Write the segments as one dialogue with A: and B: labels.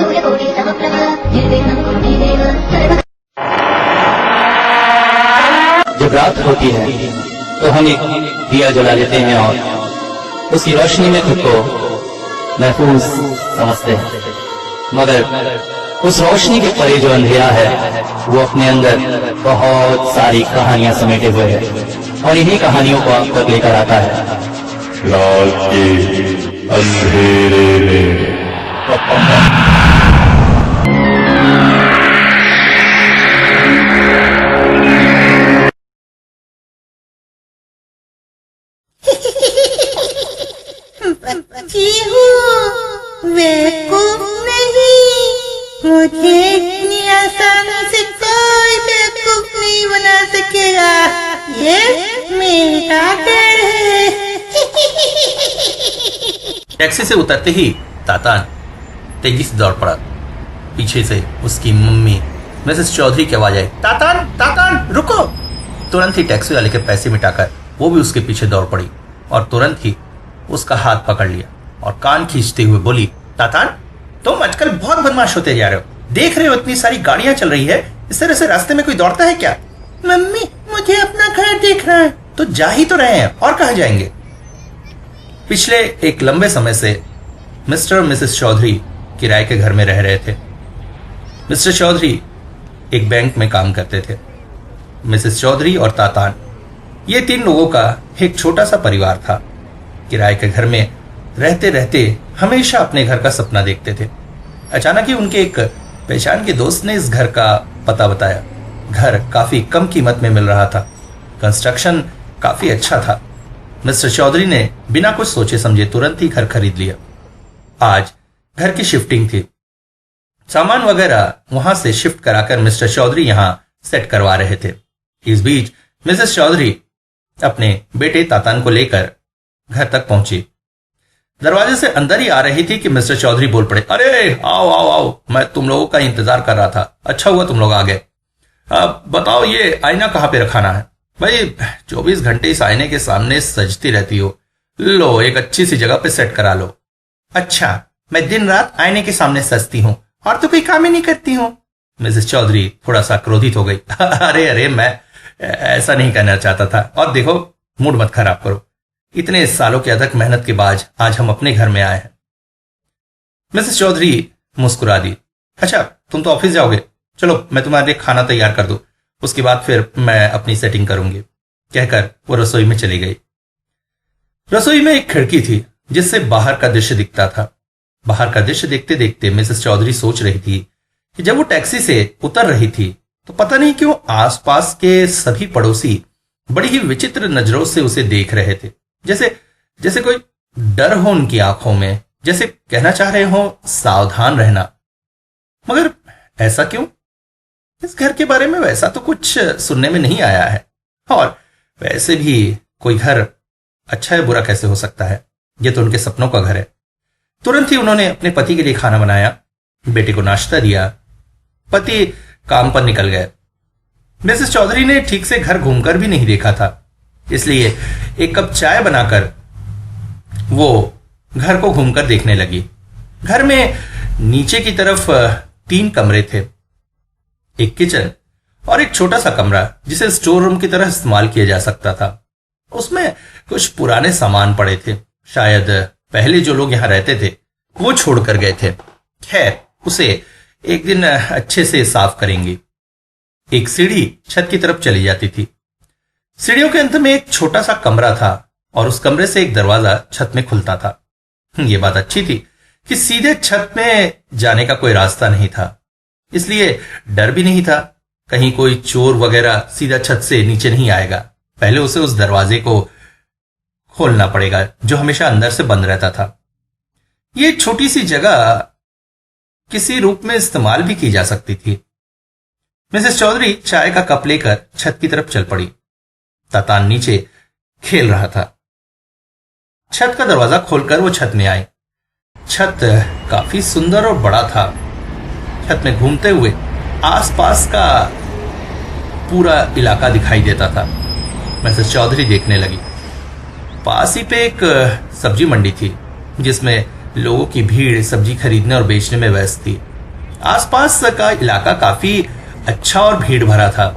A: जब रात होती है तो हम एक दिया जला लेते हैं और उसकी रोशनी में खुद को महफूज समझते हैं, मगर उस रोशनी के परे जो अंधेरा है वो अपने अंदर बहुत सारी कहानियां समेटे हुए है और इन्हीं कहानियों को आप तक लेकर आता है
B: रात के अंधेरे में।
C: बच्ची हूँ, बेवकूफ नहीं, मुझे इतनी आसानी से कोई बेवकूफ नहीं बना सकेगा। ये मेरा घर है।
D: टैक्सी से उतरते ही तातान तेजी से दौड़ पड़ा। पीछे से उसकी मम्मी मिसेस चौधरी की आवाज आई, तातान तातान रुको। तुरंत ही टैक्सी वाले के पैसे मिटाकर वो भी उसके पीछे दौड़ पड़ी और तुरंत ही उसका हाथ पकड़ लिया और कान खींचते हुए बोली, तातान तुम आजकल बहुत बदमाश होते जा रहे हो। देख रहे हो इतनी सारी गाड़ियां चल रही है, इस तरह से रास्ते में कोई दौड़ता है क्या?
C: मम्मी मुझे अपना घर देखना है।
D: तो जा ही तो रहे हैं और कहाँ जाएंगे? पिछले एक लंबे समय से मिस्टर और मिसेस चौधरी किराए के घर में रह रहे थे। मिस्टर चौधरी एक बैंक में काम करते थे। मिसेस चौधरी और तातान, ये तीन लोगों का एक छोटा सा परिवार था। किराए के घर में रहते रहते हमेशा अपने घर का सपना देखते थे। अचानक ही उनके एक पहचान के दोस्त ने इस घर का पता बताया। घर काफी कम कीमत में मिल रहा था, कंस्ट्रक्शन काफी अच्छा था। मिस्टर चौधरी ने बिना कुछ सोचे समझे तुरंत ही घर खरीद लिया। आज घर की शिफ्टिंग थी। सामान वगैरह वहां से शिफ्ट कराकर मिस्टर चौधरी यहां सेट करवा रहे थे। इस बीच मिसेस चौधरी अपने बेटे तातान को लेकर घर तक पहुंची। दरवाजे से अंदर ही आ रही थी कि मिस्टर चौधरी बोल पड़े, अरे आओ आओ आओ, मैं तुम लोगों का इंतजार कर रहा था। अच्छा हुआ तुम लोग आ गए। अब बताओ ये आईना कहाँ पे रखाना है? भाई 24 घंटे इस आईने के सामने सजती रहती हो, लो एक अच्छी सी जगह पे सेट करा लो। अच्छा, मैं दिन रात आईने के सामने सजती हूँ और तो कोई काम ही नहीं करती हूँ। मिसेस चौधरी थोड़ा सा क्रोधित हो गई। अरे अरे, मैं ऐसा नहीं कहना चाहता था। और देखो, मूड मत खराब करो, इतने सालों के अथक मेहनत के बाद आज हम अपने घर में आए हैं। मिसेस चौधरी मुस्कुरा दी। अच्छा, तुम तो ऑफिस जाओगे, चलो मैं तुम्हारे लिए खाना तैयार कर दूं, उसके बाद फिर मैं अपनी सेटिंग करूंगी। कहकर वो रसोई में चली गई। रसोई में एक खिड़की थी जिससे बाहर का दृश्य दिखता था। बाहर का दृश्य देखते देखते मिसेस चौधरी सोच रही थी कि जब वो टैक्सी से उतर रही थी तो पता नहीं क्यों आसपास के सभी पड़ोसी बड़ी ही विचित्र नजरों से उसे देख रहे थे, जैसे कोई डर हो उनकी आंखों में, जैसे कहना चाह रहे हो सावधान रहना। मगर ऐसा क्यों? इस घर के बारे में वैसा तो कुछ सुनने में नहीं आया है, और वैसे भी कोई घर अच्छा है बुरा कैसे हो सकता है? ये तो उनके सपनों का घर है। तुरंत ही उन्होंने अपने पति के लिए खाना बनाया, बेटे को नाश्ता दिया, पति काम पर निकल गए। मिसेस चौधरी ने ठीक से घर घूमकर भी नहीं देखा था, इसलिए एक कप चाय बनाकर वो घर को घूमकर देखने लगी। घर में नीचे की तरफ 3 कमरे थे, एक किचन और एक छोटा सा कमरा जिसे स्टोर रूम की तरह इस्तेमाल किया जा सकता था। उसमें कुछ पुराने सामान पड़े थे, शायद पहले जो लोग यहां रहते थे वो छोड़कर गए थे। खैर, उसे एक दिन अच्छे से साफ करेंगी। एक सीढ़ी छत की तरफ चली जाती थी। सीढ़ियों के अंत में एक छोटा सा कमरा था और उस कमरे से एक दरवाजा छत में खुलता था। ये बात अच्छी थी कि सीधे छत में जाने का कोई रास्ता नहीं था, इसलिए डर भी नहीं था कहीं कोई चोर वगैरह सीधा छत से नीचे नहीं आएगा। पहले उसे उस दरवाजे को खोलना पड़ेगा जो हमेशा अंदर से बंद रहता था। ये छोटी सी जगह किसी रूप में इस्तेमाल भी की जा सकती थी। मिसेस चौधरी चाय का कप लेकर छत की तरफ चल पड़ी। तातान नीचे खेल रहा था। छत का दरवाजा खोलकर वो छत में आई। छत काफी सुंदर और बड़ा था। छत में घूमते हुए आसपास का पूरा इलाका दिखाई देता था। मिसेस चौधरी देखने लगी। पास ही पे एक सब्जी मंडी थी जिसमें लोगों की भीड़ सब्जी खरीदने और बेचने में व्यस्त थी। आसपास का इलाका काफी अच्छा और भीड़ भरा था।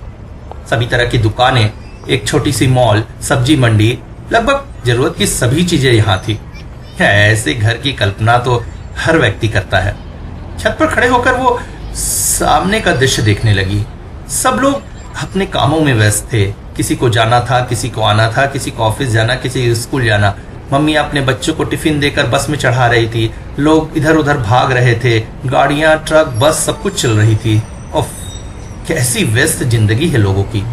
D: सभी तरह की दुकानें, एक छोटी सी मॉल, सब्जी मंडी, लगभग जरूरत की सभी चीजें यहाँ थी। ऐसे घर की कल्पना तो हर व्यक्ति करता है। छत पर खड़े होकर वो सामने का दृश्य देखने लगी। सब लोग अपने कामों में व्यस्त थे। किसी को जाना था, किसी को आना था, किसी को ऑफिस जाना, किसी को स्कूल जाना। मम्मी अपने बच्चों को टिफिन देकर बस में चढ़ा रही थी। लोग इधर उधर भाग रहे थे। गाड़ियां, ट्रक, बस सब कुछ चल रही थी। उफ, कैसी व्यस्त जिंदगी है लोगों की।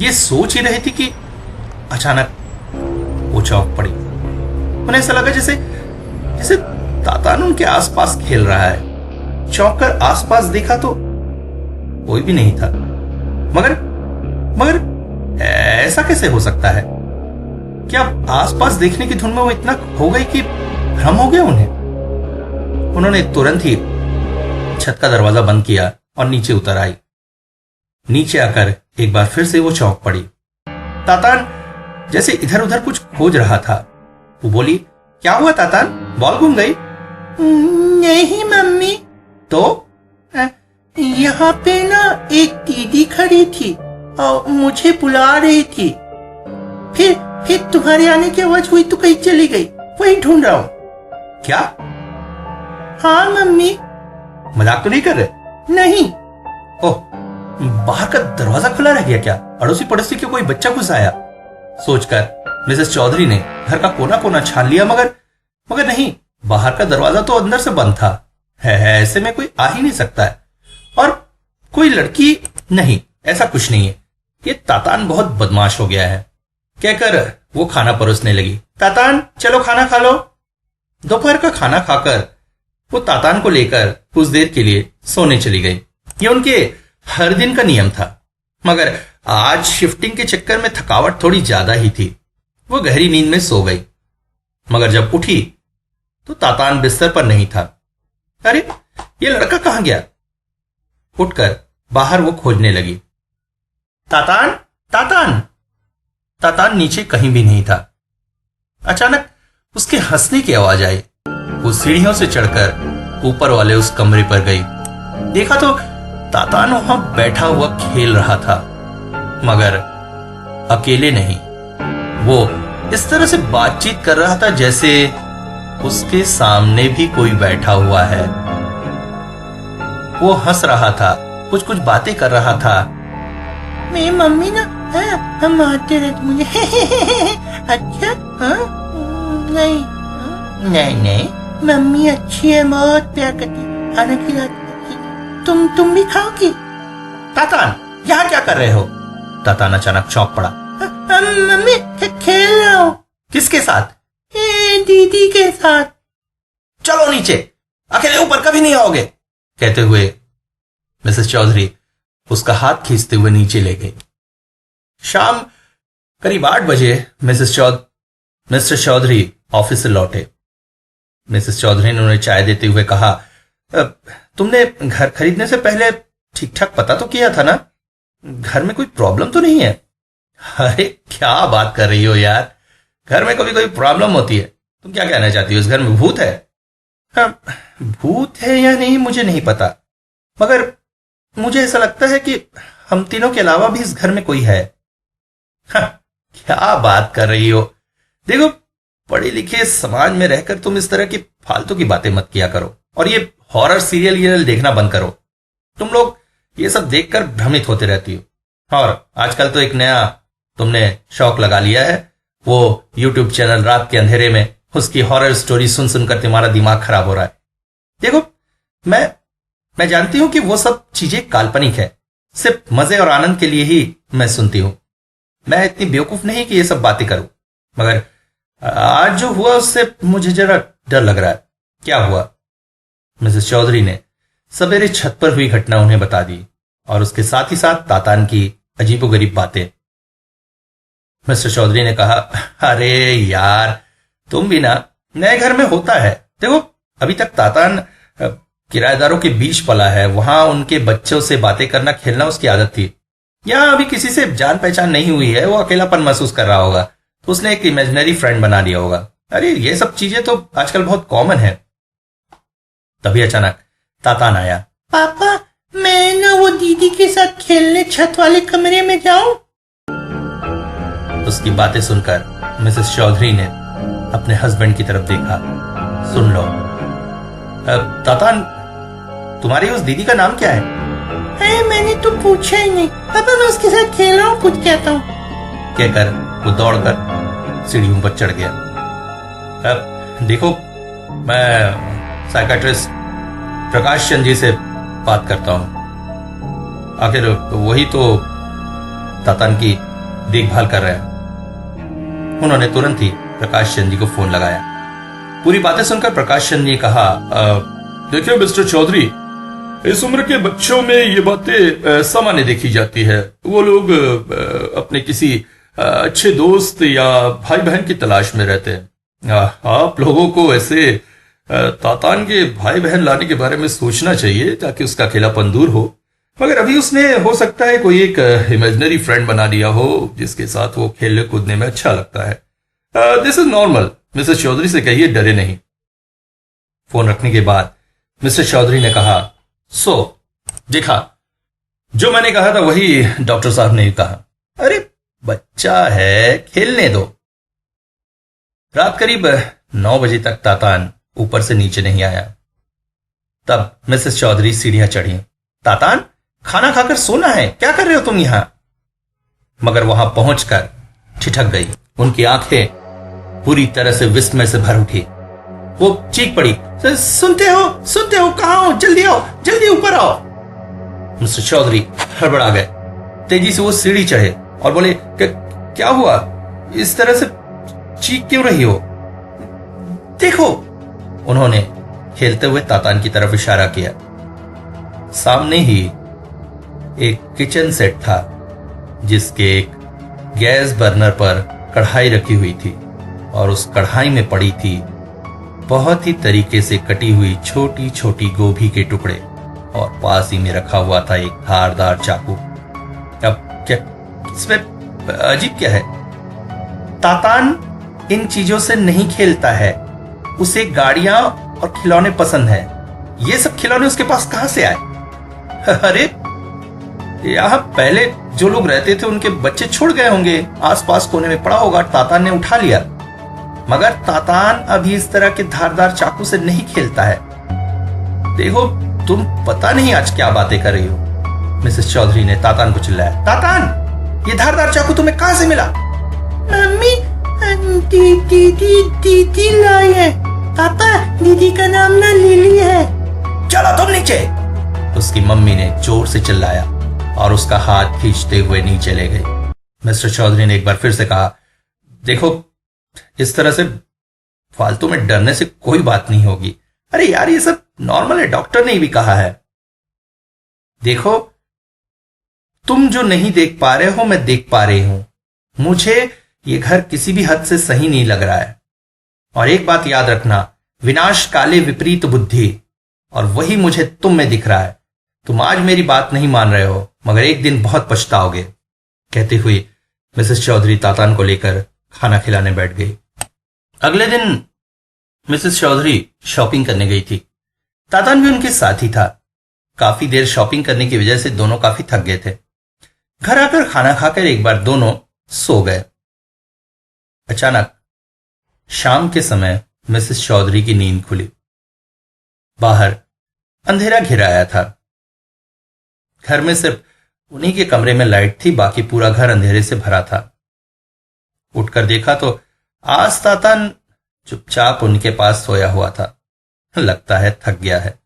D: ये सोच ही रही थी कि अचानक वो चौंक पड़ी। उन्हें ऐसा लगा जैसे जैसे तातान उनके आसपास खेल रहा है। चौंक कर आसपास देखा तो कोई भी नहीं था। मगर ऐसा कैसे हो सकता है? क्या आसपास देखने की धुन में वो इतना खो गई कि भ्रम हो गया उन्हें? उन्होंने तुरंत ही छत का दरवाजा बंद किया और नीचे उतर आई। नीचे आकर एक बार फिर से वो चौंक पड़ी। तातान जैसे इधर उधर कुछ खोज रहा था। वो बोली, क्या हुआ तातान, बॉल घूम गई?
C: नहीं मम्मी।
D: तो
C: यहाँ पे ना एक दीदी खड़ी थी और मुझे बुला रही थी। फिर तुम्हारे आने की आवाज हुई तो कहीं चली गई, वही ढूंढ रहा हूँ।
D: क्या?
C: हाँ मम्मी।
D: मजाक तो नहीं कर रहे?
C: नहीं।
D: ओह, बाहर का दरवाजा खुला रह गया क्या? अड़ोसी पड़ोसी के कोई बच्चा घुस आया? सोचकर मिसेस चौधरी ने घर का कोना कोना छान लिया, मगर नहीं, बाहर का दरवाजा तो अंदर से बंद था। है ऐसे में कोई आ ही नहीं सकता है। और कोई लड़की नहीं, ऐसा कुछ नहीं है। ये तातान बहुत बदमाश हो गया है, कहकर वो खाना परोसने लगी। तातान, चलो खाना खा लो। दोपहर का खाना खाकर वो तातान को लेकर कुछ देर के लिए सोने चली गई। ये उनके हर दिन का नियम था, मगर आज शिफ्टिंग के चक्कर में थकावट थोड़ी ज्यादा ही थी। वो गहरी नींद में सो गई, मगर जब उठी तो तातान बिस्तर पर नहीं था। अरे, ये लड़का कहां गया? उठकर बाहर वो खोजने लगी। तातान, तातान। तातान नीचे कहीं भी नहीं था। अचानक उसके हंसने की आवाज आई। वो सीढ़ियों से चढ़कर ऊपर वाले उस कमरे पर गई। देखा तो तातान वहां बैठा हुआ खेल रहा था, मगर अकेले नहीं। वो इस तरह से बातचीत कर रहा था जैसे उसके सामने भी कोई बैठा हुआ है। वो हंस रहा था, कुछ बातें कर रहा था।
C: मेरी मम्मी ना हम आते रहते मुझे। अच्छा, नहीं नहीं, मम्मी अच्छी है, बहुत प्यार करती है, खाना खिलाती। तुम भी खाओगी?
D: तातान, यहाँ क्या कर रहे हो? तातान अचानक चौंक पड़ा।
C: मम्मी, खेल रहा हूँ।
D: किसके साथ?
C: दीदी के साथ।
D: चलो नीचे, अकेले ऊपर कभी नहीं आओगे, कहते हुए मिसेस चौधरी उसका हाथ खींचते हुए नीचे ले गई। शाम करीब 8 बजे मिस्टर चौधरी ऑफिस से लौटे। मिसेस चौधरी ने उन्हें चाय देते हुए कहा, तुमने घर खरीदने से पहले ठीक ठाक पता तो किया था ना? घर में कोई प्रॉब्लम तो नहीं है? अरे क्या बात कर रही हो यार, घर में कभी कोई प्रॉब्लम होती है? तुम क्या कहना चाहती हो, इस घर में भूत है? हाँ, भूत है या नहीं मुझे नहीं पता, मगर मुझे ऐसा लगता है कि हम तीनों के अलावा भी इस घर में कोई है। हाँ, क्या बात कर रही हो? देखो, पढ़े लिखे समाज में रहकर तुम इस तरह की फालतू की बातें मत किया करो, और ये हॉरर सीरियल देखना बंद करो। तुम लोग ये सब देखकर भ्रमित होते रहती हो, और आजकल तो एक नया तुमने शौक लगा लिया है, वो यूट्यूब चैनल। रात के अंधेरे में उसकी हॉरर स्टोरी सुन सुनकर तुम्हारा दिमाग खराब हो रहा है। देखो, मैं जानती हूं कि वो सब चीजें काल्पनिक है, सिर्फ मजे और आनंद के लिए ही मैं सुनती हूं। मैं इतनी बेवकूफ नहीं कि ये सब बातें करूं, मगर आज जो हुआ उससे मुझे जरा डर लग रहा है। क्या हुआ? मिसेस चौधरी ने सवेरे छत पर हुई घटना उन्हें बता दी, और उसके साथ ही साथ तातान की अजीबोगरीब बातें। मिस्टर चौधरी ने कहा, अरे यार, तुम भी ना, नए घर में होता है। देखो, अभी तक तातान किराएदारों के बीच पला है, वहां उनके बच्चों से बातें करना, खेलना उसकी आदत थी। यहां अभी किसी से जान पहचान नहीं हुई है, वो अकेलापन महसूस कर रहा होगा, तो उसने एक इमेजिनरी फ्रेंड बना लिया होगा। अरे ये सब चीजें तो आजकल बहुत कॉमन है। तभी अचानक तातान आया।
C: पापा, मैं ना वो दीदी के साथ खेलने छत वाले कमरे में जाऊं?
D: उसकी बातें सुनकर मिसेस चौधरी ने अपने हस्बैंड की तरफ देखा। सुन लो, तातान, तुम्हारी उस दीदी का नाम क्या है?
C: अरे मैंने तो पूछा ही नहीं। पापा, मैं उसके साथ खेल रहा हूँ, कुछ कहता हूँ।
D: कहकर वो दौड़कर सीढ़ियों पर चढ़ गया। अब देखो, मैं साइकाट्रिस्ट प्रकाश चंद जी से बात करता हूं। आखिर वही तो तातान की देखभाल कर रहे हैं। उन्होंने तुरंत ही प्रकाश चंद जी को फोन लगाया। पूरी बातें सुनकर प्रकाश चंद ने कहा, देखिए मिस्टर चौधरी, इस उम्र के बच्चों में ये बातें सामान्य देखी जाती है। वो लोग अपने किसी अच्छे दोस्त या भाई बहन की तलाश में रहते हैं। आप लोगों को ऐसे तातान के भाई बहन लाने के बारे में सोचना चाहिए ताकि उसका अकेलापन दूर हो। मगर अभी उसने हो सकता है कोई एक इमेजिनरी फ्रेंड बना लिया हो जिसके साथ वो खेलने कूदने में अच्छा लगता है। This is normal. Mrs Chaudhary से कहिए डरे नहीं। फोन रखने के बाद मिस्टर चौधरी ने कहा, सो देखा, जो मैंने कहा था वही डॉक्टर साहब ने कहा। अरे बच्चा है, खेलने दो। रात करीब 9 बजे तक तातान ऊपर से नीचे नहीं आया। तब मिसेस चौधरी सीढ़ियां चढ़ी। तातान, खाना खाकर सोना है, क्या कर रहे हो तुम यहां? मगर वहां पहुंचकर ठिठक गई। उनकी आंखें पूरी तरह से विस्मय से भर उठी। वो चीख पड़ी, सुनते हो, कहां हो? जल्दी आओ, जल्दी ऊपर आओ। मिस्टर चौधरी हड़बड़ा गए। तेजी से वो सीढ़ी चढ़े और बोले, क्या हुआ? इस तरह से चीख क्यों रही हो? देखो, उन्होंने खेलते हुए तातान की तरफ इशारा किया। सामने ही एक किचन सेट था जिसके एक गैस बर्नर पर कढ़ाई रखी हुई थी और उस कढ़ाई में पड़ी थी बहुत ही तरीके से कटी हुई छोटी छोटी गोभी के टुकड़े और पास ही में रखा हुआ था एक धारदार चाकू। अब क्या इसमें अजीब क्या है? तातान इन चीजों से नहीं खेलता है। उसे गाड़ियां और खिलौने पसंद है। ये सब खिलौने उसके पास कहां से आए? अरे यहां पहले जो लोग रहते थे उनके बच्चे छोड़ गए होंगे, आसपास कोने में पड़ा होगा, तातान ने उठा लिया। मगर तातान अभी इस तरह के धारदार चाकू से नहीं खेलता है। देखो, तुम पता नहीं आज क्या बातें कर रही हो। मिसेस चौधरी ने तातान को चिल्लाया, तातान, ये धारदार चाकू तुम्हें कहां से मिला?
C: मम्मी, दीदी लाई है। पापा, दीदी का नाम ना लिली है।
D: चलो तुम नीचे। उसकी मम्मी ने जोर से चिल्लाया और उसका हाथ खींचते हुए नीचे ले गई। मिस्टर चौधरी ने एक बार फिर से कहा, देखो, इस तरह से फालतू में डरने से कोई बात नहीं होगी। अरे यार, ये सब नॉर्मल है, डॉक्टर ने भी कहा है। देखो, तुम जो नहीं देख पा रहे हो मैं देख पा रही हूं। मुझे ये घर किसी भी हद से सही नहीं लग रहा है। और एक बात याद रखना, विनाश काले विपरीत बुद्धि, और वही मुझे तुम में दिख रहा है। तुम आज मेरी बात नहीं मान रहे हो, मगर एक दिन बहुत पछताओगे। कहते हुए मिसेस चौधरी तातान को लेकर खाना खिलाने बैठ गई। अगले दिन मिसेस चौधरी शॉपिंग करने गई थी। तातान भी उनके साथ ही था। काफी देर शॉपिंग करने की वजह से दोनों काफी थक गए थे। घर आकर खाना खाकर एक बार दोनों सो गए। अचानक शाम के समय मिसेस चौधरी की नींद खुली। बाहर अंधेरा घिरा आया था। घर में सिर्फ उन्हीं के कमरे में लाइट थी, बाकी पूरा घर अंधेरे से भरा था। उठकर देखा तो आज तातान चुपचाप उनके पास सोया हुआ था। लगता है थक गया है।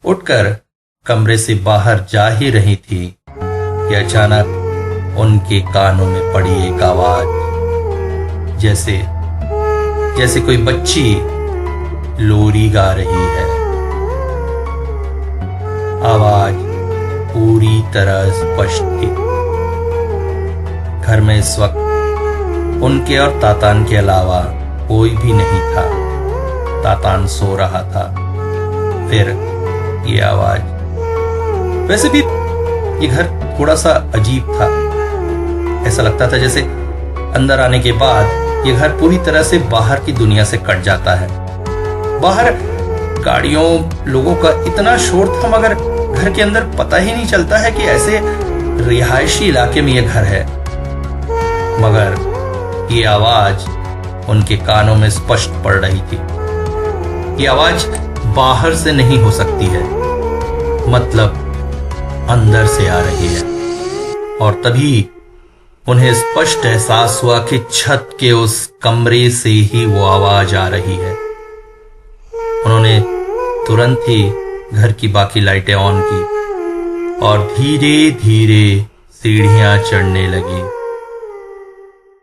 D: उठकर कमरे से बाहर जा ही रही थी कि अचानक उनके कानों में पड़ी एक आवाज, जैसे कोई बच्ची लोरी गा रही है। आवाज पूरी तरह स्पष्ट थी। घर में इस वक्त उनके और तातान के अलावा कोई भी नहीं था। तातान सो रहा था। फिर ये आवाज। वैसे भी ये घर थोड़ा सा अजीब था। ऐसा लगता था जैसे अंदर आने के बाद ये घर पूरी तरह से बाहर की दुनिया से कट जाता है। बाहर गाड़ियों, लोगों का इतना शोर था, मगर घर के अंदर पता ही नहीं चलता है कि ऐसे रिहायशी इलाके में ये घर है। मगर ये आवाज उनके कानों में स्पष्ट पड़ रही थी। ये आवाज बाहर से नहीं हो सकती है, मतलब अंदर से आ रही है। और तभी उन्हें स्पष्ट एहसास हुआ कि छत के उस कमरे से ही वो आवाज आ रही है। उन्होंने तुरंत ही घर की बाकी लाइटें ऑन की और धीरे धीरे सीढ़ियां चढ़ने लगी।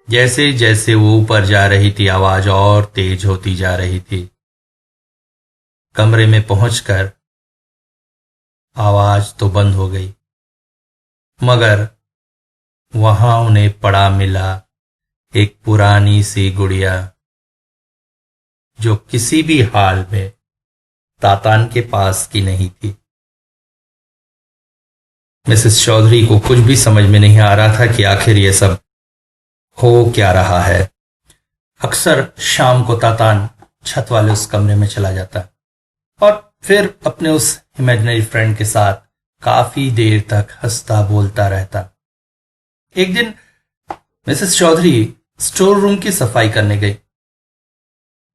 D: जैसे जैसे वो ऊपर जा रही थी, आवाज और तेज होती जा रही थी। कमरे में पहुंचकर आवाज तो बंद हो गई, मगर वहां उन्हें पड़ा मिला एक पुरानी सी गुड़िया, जो किसी भी हाल में तातान के पास की नहीं थी। मिसेस चौधरी को कुछ भी समझ में नहीं आ रहा था कि आखिर ये सब हो क्या रहा है। अक्सर शाम को तातान छत वाले उस कमरे में चला जाता और फिर अपने उस इमेजिनरी फ्रेंड के साथ काफी देर तक हंसता बोलता रहता। एक दिन मिसेस चौधरी स्टोर रूम की सफाई करने गई।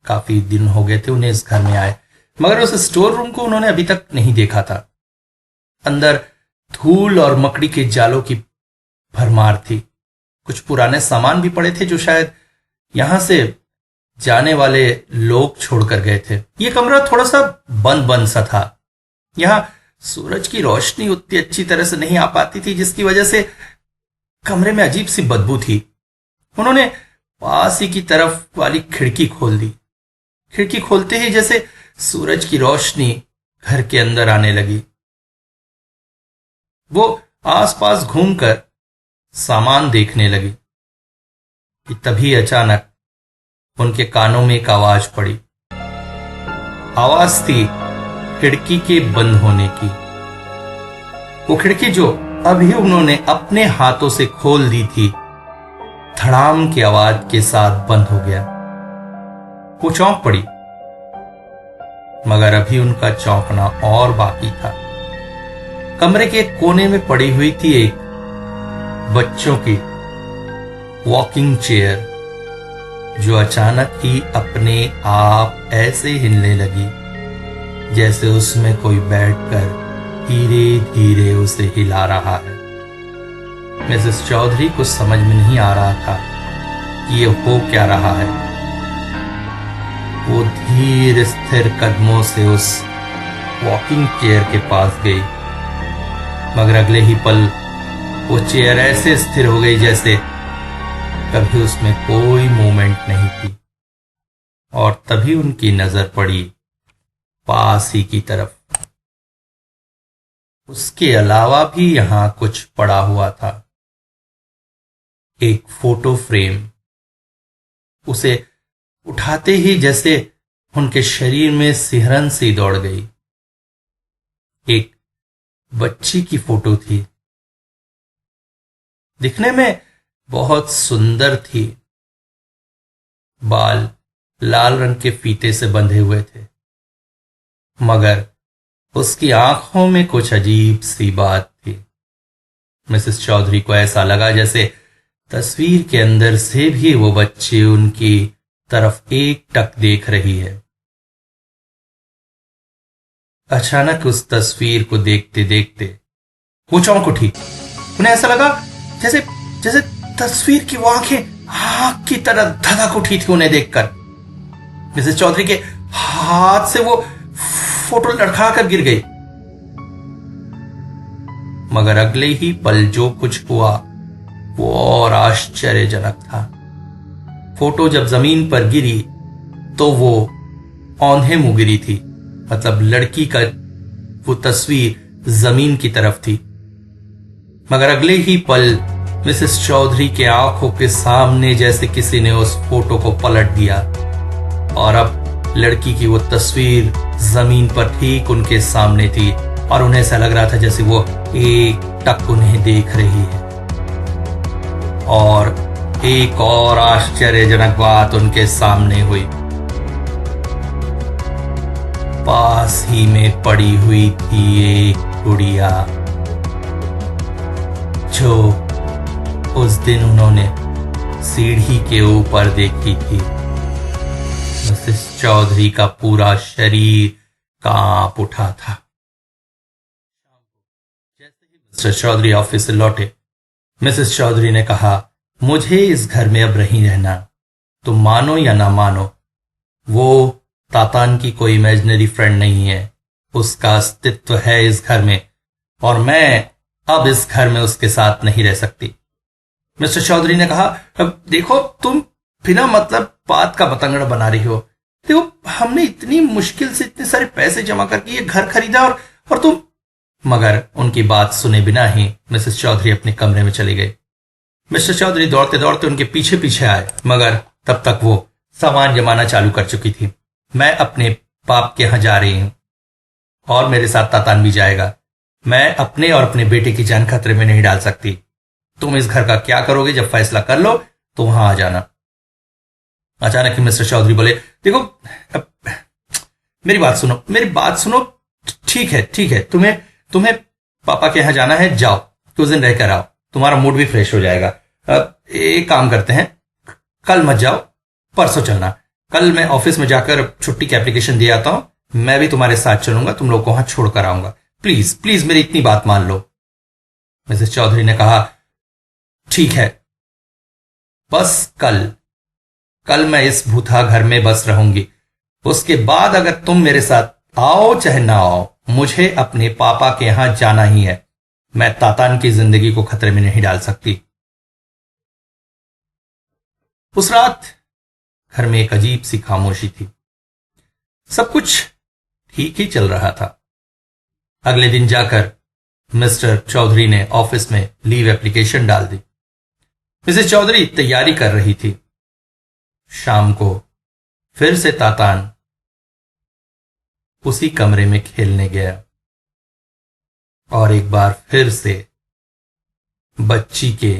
D: काफी दिन हो गए थे उन्हें इस घर में आए, मगर उस स्टोर रूम को उन्होंने अभी तक नहीं देखा था। अंदर धूल और मकड़ी के जालों की भरमार थी। कुछ पुराने सामान भी पड़े थे जो शायद यहां से जाने वाले लोग छोड़कर गए थे। यह कमरा थोड़ा सा बंद बंद सा था। यहां सूरज की रोशनी उतनी अच्छी तरह से नहीं आ पाती थी, जिसकी वजह से कमरे में अजीब सी बदबू थी। उन्होंने पास ही की तरफ वाली खिड़की खोल दी। खिड़की खोलते ही जैसे सूरज की रोशनी घर के अंदर आने लगी। वो आसपास घूमकर सामान देखने लगी कि तभी अचानक उनके कानों में एक आवाज पड़ी। आवाज थी खिड़की के बंद होने की। वो खिड़की जो अभी उन्होंने अपने हाथों से खोल दी थी, धड़ाम की आवाज के साथ बंद हो गया। वो चौंक पड़ी, मगर अभी उनका चौंकना और बाकी था। कमरे के एक कोने में पड़ी हुई थी एक बच्चों की वॉकिंग चेयर, जो अचानक ही अपने आप ऐसे हिलने लगी जैसे उसमें कोई बैठकर धीरे धीरे उसे हिला रहा है। मिसेस चौधरी को समझ में नहीं आ रहा था कि ये हो क्या रहा है। वो धीर स्थिर कदमों से उस वॉकिंग चेयर के पास गई, मगर अगले ही पल वो चेयर ऐसे स्थिर हो गई जैसे कभी उसमें कोई मूवमेंट नहीं थी। और तभी उनकी नजर पड़ी पास ही की तरफ। उसके अलावा भी यहां कुछ पड़ा हुआ था, एक फोटो फ्रेम। उसे उठाते ही जैसे उनके शरीर में सिहरन सी दौड़ गई। एक बच्ची की फोटो थी, दिखने में बहुत सुंदर थी। बाल लाल रंग के फीते से बंधे हुए थे, मगर उसकी आंखों में कुछ अजीब सी बात थी। मिसेस चौधरी को ऐसा लगा जैसे तस्वीर के अंदर से भी वो बच्ची उनकी तरफ एक टक देख रही है। अचानक उस तस्वीर को देखते देखते वो चौंक उठी। उन्हें ऐसा लगा जैसे जैसे तस्वीर की वो आंखें आग की तरह धधक उठी थी उन्हें देखकर। मिसेस चौधरी के हाथ से वो फोटो लड़खड़ा कर गिर गई, मगर अगले ही पल जो कुछ हुआ वो और आश्चर्यजनक था। फोटो जब जमीन पर गिरी तो वो औंधे मुंह गिरी थी, मतलब लड़की का वो तस्वीर जमीन की तरफ थी। मगर अगले ही पल मिसेस चौधरी के आंखों के सामने जैसे किसी ने उस फोटो को पलट दिया और अब लड़की की वो तस्वीर जमीन पर ठीक उनके सामने थी और उन्हें ऐसा लग रहा था जैसे वो एक टक उन्हें देख रही है। और एक और आश्चर्यजनक बात उनके सामने हुई। पास ही में पड़ी हुई थी एक गुड़िया, जो उस दिन उन्होंने सीढ़ी के ऊपर देखी थी। मिसेस चौधरी का पूरा शरीर कांप उठा था। जैसे ही मिस्टर चौधरी ऑफिस से लौटे, मिसेस चौधरी ने कहा, मुझे इस घर में अब नहीं रहना। तुम मानो या ना मानो, वो तातान की कोई इमेजिनरी फ्रेंड नहीं है, उसका अस्तित्व है इस घर में, और मैं अब इस घर में उसके साथ नहीं रह सकती। मिस्टर चौधरी ने कहा, अब देखो तुम बिना मतलब बात का बतंगड़ बना रही हो। देखो हमने इतनी मुश्किल से इतने सारे पैसे जमा करके ये घर खरीदा और तुम। मगर उनकी बात सुने बिना ही मिसेस चौधरी अपने कमरे में चली गई। मिस्टर चौधरी दौड़ते दौड़ते उनके पीछे पीछे आए, मगर तब तक वो सामान जमाना चालू कर चुकी थी। मैं अपने बाप के यहां जा रही हूं और मेरे साथ तातान भी जाएगा। मैं अपने और अपने बेटे की जान खतरे में नहीं डाल सकती। तुम इस घर का क्या करोगे, जब फैसला कर लो तो वहां आ जाना। अचानक ही मिस्टर चौधरी बोले, देखो मेरी बात सुनो। ठीक है, तुम्हें पापा के यहां जाना है, जाओ, कुछ दिन रह कर आओ, तुम्हारा मूड भी फ्रेश हो जाएगा। एक काम करते हैं, कल मत जाओ, परसों चलना। कल मैं ऑफिस में जाकर छुट्टी की एप्लीकेशन दे आता हूं। मैं भी तुम्हारे साथ चलूंगा, तुम लोग को वहां छोड़कर आऊंगा। प्लीज प्लीज मेरी इतनी बात मान लो। मिसेस चौधरी ने कहा, ठीक है, बस कल मैं इस भूथा घर में बस रहूंगी। उसके बाद अगर तुम मेरे साथ आओ चाहे ना आओ, मुझे अपने पापा के यहां जाना ही है। मैं तातान की जिंदगी को खतरे में नहीं डाल सकती। उस रात घर में एक अजीब सी खामोशी थी। सब कुछ ठीक ही चल रहा था। अगले दिन जाकर मिस्टर चौधरी ने ऑफिस में लीव एप्लीकेशन डाल दी। मिसेस चौधरी तैयारी कर रही थी। शाम को फिर से तातान उसी कमरे में खेलने गया और एक बार फिर से बच्ची के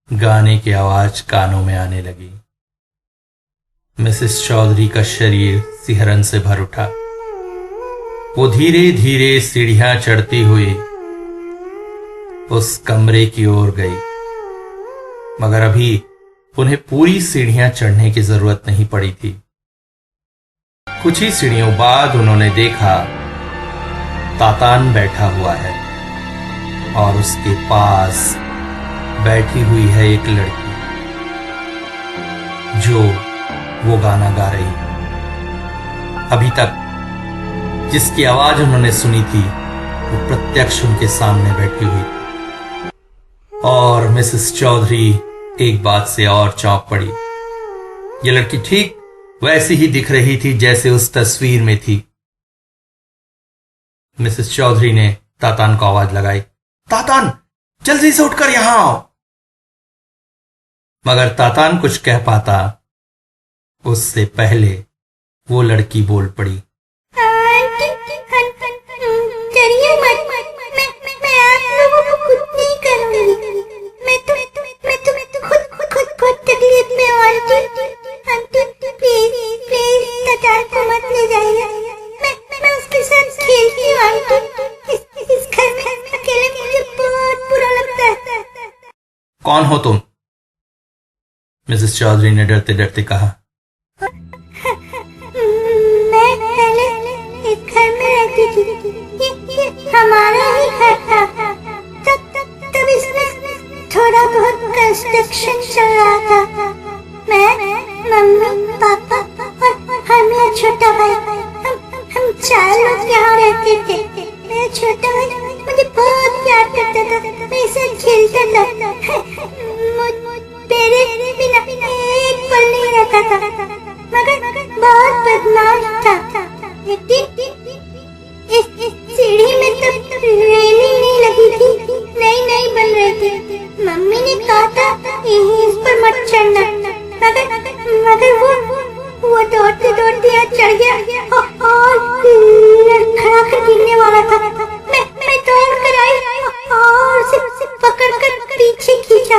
D: गाने की आवाज कानों में आने लगी। मिसेस चौधरी का शरीर सिहरन से भर उठा। वो धीरे धीरे सीढ़ियां चढ़ती हुई उस कमरे की ओर गई, मगर अभी उन्हें पूरी सीढ़ियां चढ़ने की जरूरत नहीं पड़ी थी। कुछ ही सीढ़ियों बाद उन्होंने देखा तातान बैठा हुआ है और उसके पास बैठी हुई है एक लड़की जो वो गाना गा रही है। अभी तक जिसकी आवाज उन्होंने सुनी थी वो प्रत्यक्ष उनके सामने बैठी हुई थी। और मिसेस चौधरी एक बात से और चौंक पड़ी। ये लड़की ठीक वैसी ही दिख रही थी जैसे उस तस्वीर में थी। मिसेस चौधरी ने तातान को आवाज लगाई, तातान जल्दी से उठकर यहां आओ। मगर तातान कुछ कह पाता उससे पहले वो लड़की बोल पड़ी, कौन हो तुम? मिसेस चौधरी ने डरते डरते कहा,
E: मैं पहले इस घर में रहती थी। ये हमारा ही घर था। तब इसमें थोड़ा बहुत कंस्ट्रक्शन चल रहा था। मैं, मम्मी, पापा और मेरा छोटा भाई, हम 4 लोग यहाँ रहते थे। मेरा छोटा भाई मुझे बहुत प्यार करता था, मेरे साथ खेलता था, मेरे बिना एक पल नहीं रहता था, मगर बहुत बदमाश था। एक दिन इस सीढ़ी में तब रेलिंग नहीं लगी थी, नई बन रही थी। मम्मी ने कहा था इस पर मत चढ़ना, मगर वो दौड़ते दौड़ते यहाँ चढ़ गया और खड़ा कर गिरने वाला था। मैं दौड़ कर आई और उसे पकड़ कर पीछे खींचा।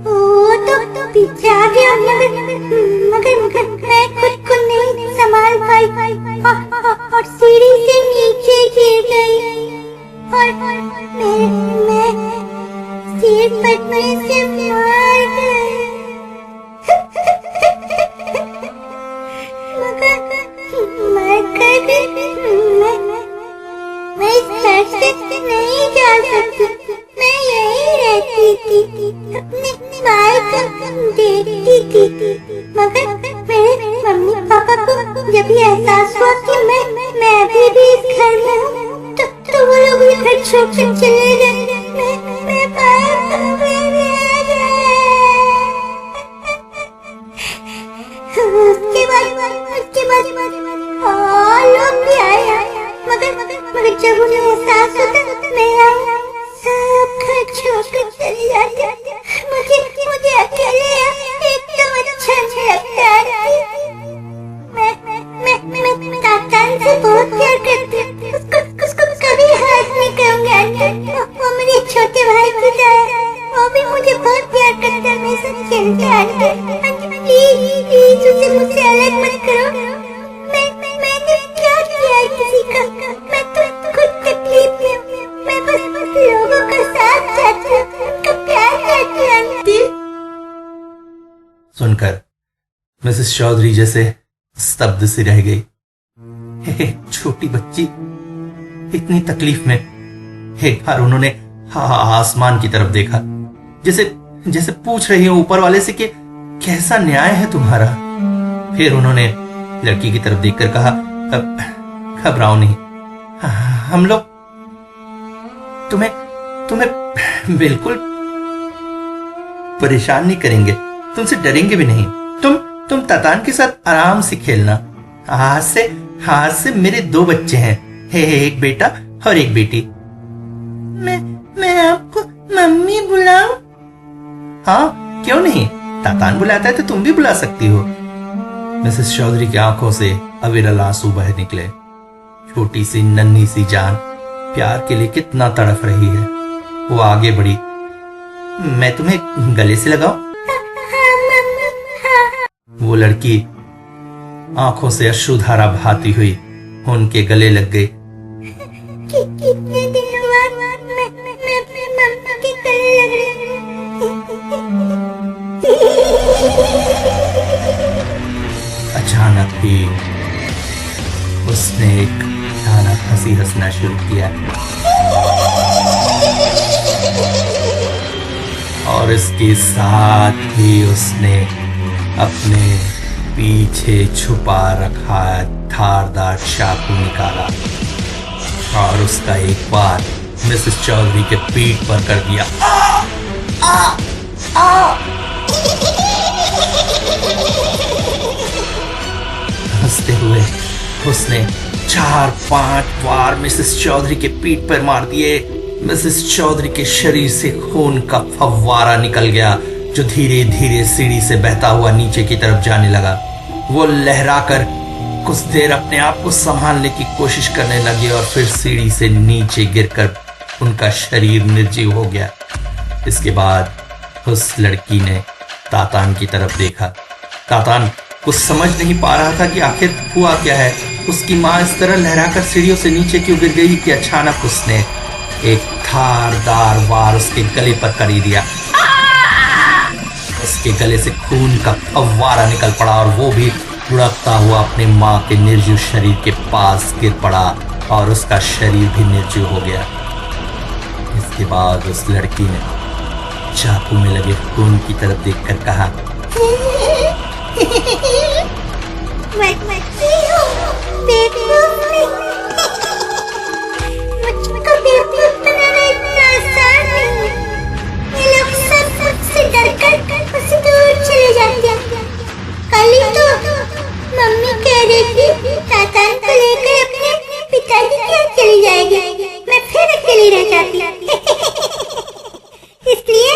E: वो तो पीछे आ गया, मगर मैं खुद को नहीं संभाल पाई और नीचे गिर गई और मैं सिर फटने से मर गई। मगर मैं इस घर से नहीं जा सकती। मैं यहीं रहती थी, अपने भाई को देखती थी। मगर मेरे मम्मी पापा को जब ये एहसास हुआ कि मैं अभी भी इस घर में हूँ, तो वो लोग ये घर छोड़कर चले गए। मैं बाहर उसके बाद और लोग भी आए। मगर जब उन्हें एहसास होता मैं सब घर छोड़कर चली जाती। मुझे अकेले एकदम अच्छा नहीं लगता है। मैं तातान से बहुत प्यार करती हूँ। उसको कभी हाथ नहीं करूँगी। वो मेरे छोटे भाई की तरह वो भी मुझे बहुत प्यार करता है। मेरे साथ खेलता है। प्लीज उसे मुझसे अलग मत करो। मैंने क्या किया है किसी का? मैं तो खुद तकलीफ में हूँ। मैं बस लोगों का साथ चाहती हूँ, उनका प्यार चाहती हूँ। आंटी
D: सुनकर मिसेस चौधरी जैसे स्तब्ध सी रह गई। छोटी बच्ची इतनी तकलीफ में। एक बार उन्होंने आसमान की तरफ देखा, जैसे पूछ रही हो ऊपर वाले से कि कैसा न्याय है तुम्हारा। फिर उन्होंने लड़की की तरफ देखकर कहा, घबराओ नहीं, हम लोग तुम्हें बिल्कुल परेशान नहीं करेंगे, तुमसे डरेंगे भी नहीं। तुम तातान के साथ आराम से खेलना। आज से मेरे 2 बच्चे हैं, एक बेटा और एक बेटी।
C: मैं आपको मम्मी बुलाऊं?
D: हाँ, क्यों नहीं? तातान बुलाता है तो तुम भी बुला सकती हो। मिसेस चौधरी की आंखों से अविरल आंसू बह निकले। छोटी सी नन्ही सी जान प्यार के लिए कितना तड़प रही है। वो आगे बढ़ी। मैं तुम्हें गले से लगाऊं? वो लड़की आंखों से अश्रुधारा बहाती हुई उनके गले लग गई।
E: कितने दिनों बाद मैं अपने मम्मी के गले लग रही हूँ।
D: अचानक ही उसने एक भयानक हंसी हंसना शुरू किया और इसके साथ ही उसने अपने पीछे छुपा रखा धारदार चाकू निकाला और उसका एक बार मिसेस चौधरी के पीठ पर कर दिया। हंसते हुए उसने 4-5 बार मिसेस चौधरी के पीठ पर मार दिए। मिसेस चौधरी के शरीर से खून का फव्वारा निकल गया जो धीरे धीरे सीढ़ी से बहता हुआ नीचे की तरफ जाने लगा। वो लहराकर कुछ देर अपने आप को संभालने की कोशिश करने लगे और फिर सीढ़ी से नीचे गिरकर उनका शरीर निर्जीव हो गया। इसके बाद उस लड़की ने तातान की तरफ देखा। तातान कुछ समझ नहीं पा रहा था कि आखिर हुआ क्या है। उसकी माँ इस तरह लहराकर सीढ़ियों से नीचे क्यों गिर गई कि अचानक उसने एक धारदार वार उसके गले पर कर दिया। उसके गले से खून का फव्वारा निकल पड़ा और वो भी लुढ़कता हुआ अपने माँ के निर्जीव शरीर के पास गिर पड़ा और उसका शरीर भी निर्जीव हो गया। इसके बाद उस लड़की ने चाकू में लगे खून की तरफ देखकर कहा,
E: मुझको बेवकूफ बनाना इतना आसान नहीं। ये लोग सब मुझसे डरकर मुझसे दूर चले जाते हैं। कल ही तो मम्मी कह रही थी तातान को लेकर अपने पिताजी के यहाँ चली जाएगी। मैं फिर अकेली रह जाती। इसलिए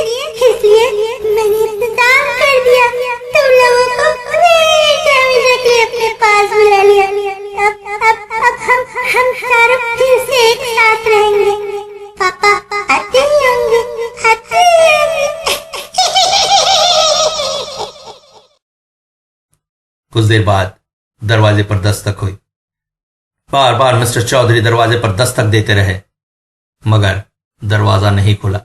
E: मैंने इंतजाम कर दिया। तुम लोगों को हमेशा अपने पास बुला लिया। अब हम चारों फिर से एक साथ रहेंगे। पापा आते ही होंगे।
D: कुछ देर बाद दरवाजे पर दस्तक हुई। बार बार मिस्टर चौधरी दरवाजे पर दस्तक देते रहे, मगर दरवाजा नहीं खुला।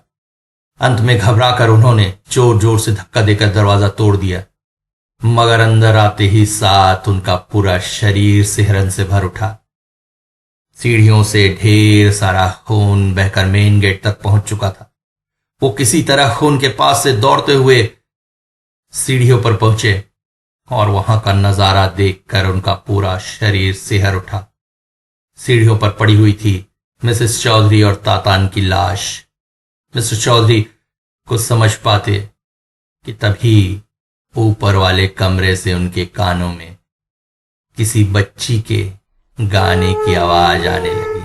D: अंत में घबराकर उन्होंने जोर जोर से धक्का देकर दरवाजा तोड़ दिया, मगर अंदर आते ही साथ उनका पूरा शरीर सिहरन से भर उठा। सीढ़ियों से ढेर सारा खून बहकर मेन गेट तक पहुंच चुका था। वो किसी तरह खून के पास से दौड़ते हुए सीढ़ियों पर पहुंचे और वहां का नजारा देखकर उनका पूरा शरीर सिहर उठा। सीढ़ियों पर पड़ी हुई थी मिसेस चौधरी और तातान की लाश। मिस्टर चौधरी कुछ समझ पाते कि तभी ऊपर वाले कमरे से उनके कानों में किसी बच्ची के गाने की आवाज आने लगी।